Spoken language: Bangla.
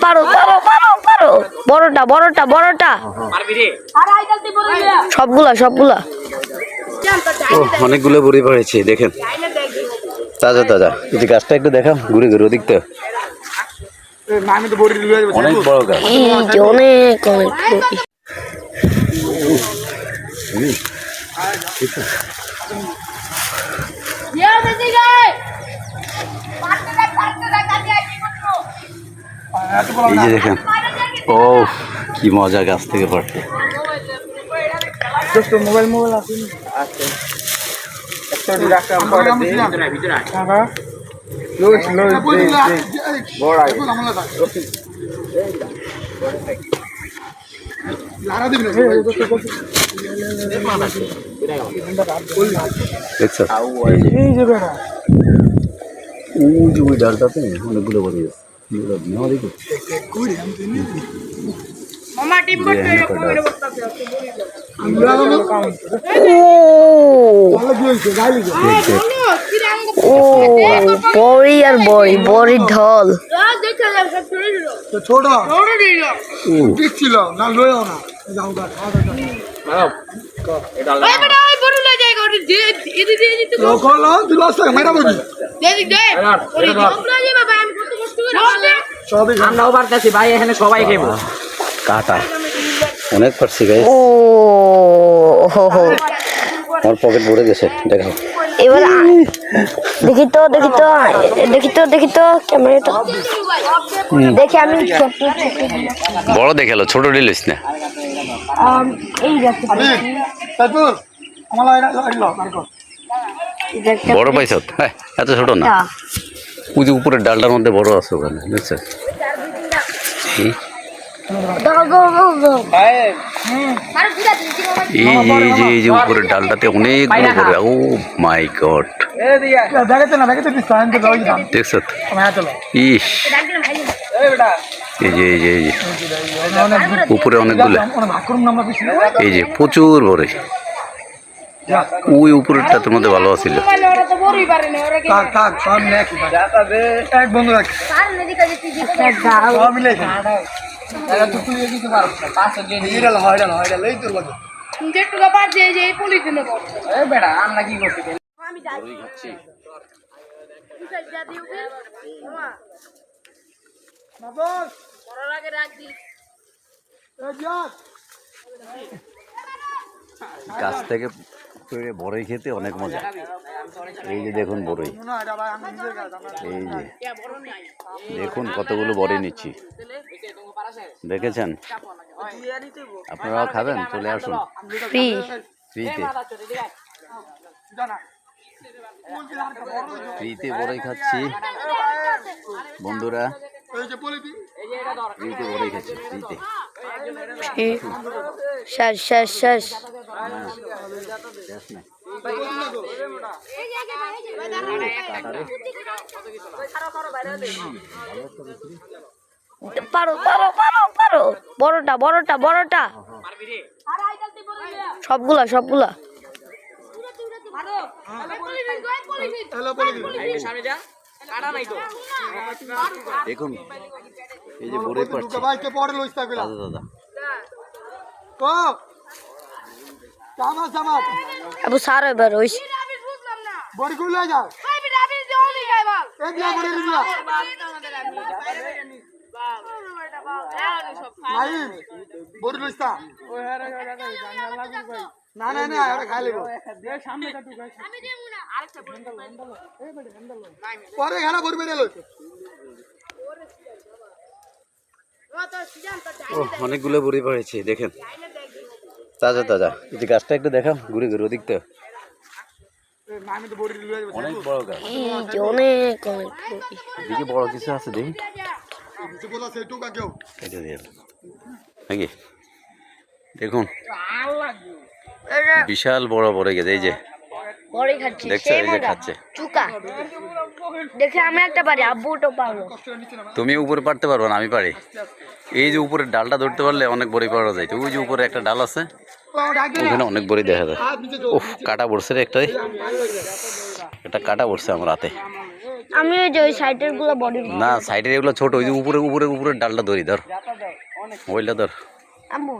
পারো পারো পারো পারো বড়টা বড়টা বড়টা সবগুলা সবগুলা অনেকগুলো বড়ি পড়েছে দেখেন, তাজা তাজা। এই গাছটা একটু দেখাও ঘুরে ঘুরে ওদিকটা, অনেক বড় গাছ। অনেক অনেক এই যে দেখেন, ও কি মজা গাছ থেকে পড়তে। মোবাইল মোবাইল আছে দেখছো ওই ডালটাতে অনেকগুলো বড়ি আছে। বড়ি আর বড়ি বড়ির ঢল ছোট ছিল না লইও না কাটা অনেক পারছি গাই, ও হো হো আমার পকেট ভরে গেছে। দেখাও এবার দেখি তো দেখি তো দেখি তো দেখি তো ক্যামেরাটা দেখি আমি বড় দেখালো, ছোট ডিলিস না। এই দেখো বড় পাইছ? হ্যাঁ, এত ছোট না। ওই যে উপরের ডালটার মধ্যে বড় আছে ওখানে, বুঝছো? এই যে উপরের ডালটাতে অনেকগুলো বড়। ও মাই গড, দেখছো? ইস, এই যে এই যে এই যে উপরে অনেকগুলো, এই যে প্রচুর বড়। ওই উপরেরটার মধ্যে ভালো আছিল। গাছ থেকে বড়ই খেতে অনেক মজা। এই যে দেখুন বড়ই, এই যে দেখুন কতগুলো বড়ই নিচ্ছি, দেখেছেন? আপনারাও খাবেন? চলে আসুন ফ্রিতে, ফ্রিতে বড়ই খাচ্ছি বন্ধুরা, ফ্রিতে বড়ই খাচ্ছি ফ্রিতে। শেষ শেষ শেষ পারো পারো পারো পারো বড়টা বড়টা বড়টা সবগুলা সবগুলা দেখুন এই যে বড়ই পাচ্ছি দাদা। আবু সার এবার ওই না না না খাই লিব পরে খেলা করবে অনেকগুলো বড়ি পড়েছে দেখেন, তাজা তাজা। এই যে গাছটা একটু দেখাও ঘুরে ঘুরে ওদিকটা, অনেক বড় গাছ। অনেক অনেক এদিকে বড় কিছু আছে দেখি, নাকি দেখুন বিশাল বড় বড় গেছে। এই যে দেখছো, এই যে খাচ্ছে। দেখে আমি একটা পারি, আব্বুটো পারবো। তুমি উপরে পারতে পারবো না, আমি পারি। এই যে উপরের ডালটা ধরতে পারলে অনেক বড়ি পাওয়া যায়। ওই যে উপরে একটা ডাল আছে, ওখানে অনেক বড়ি দেখা যায়। উফ, কাটা পড়ছে রে, একটা কাটা পড়ছে আমার হাতে। আমি ওই যে ওই সাইডের গুলো বডি না সাইডের এগুলো ছোট, ওই যে উপরে উপরে উপরের ডালটা ধরি, ধর ওইটা ধর। আম্মু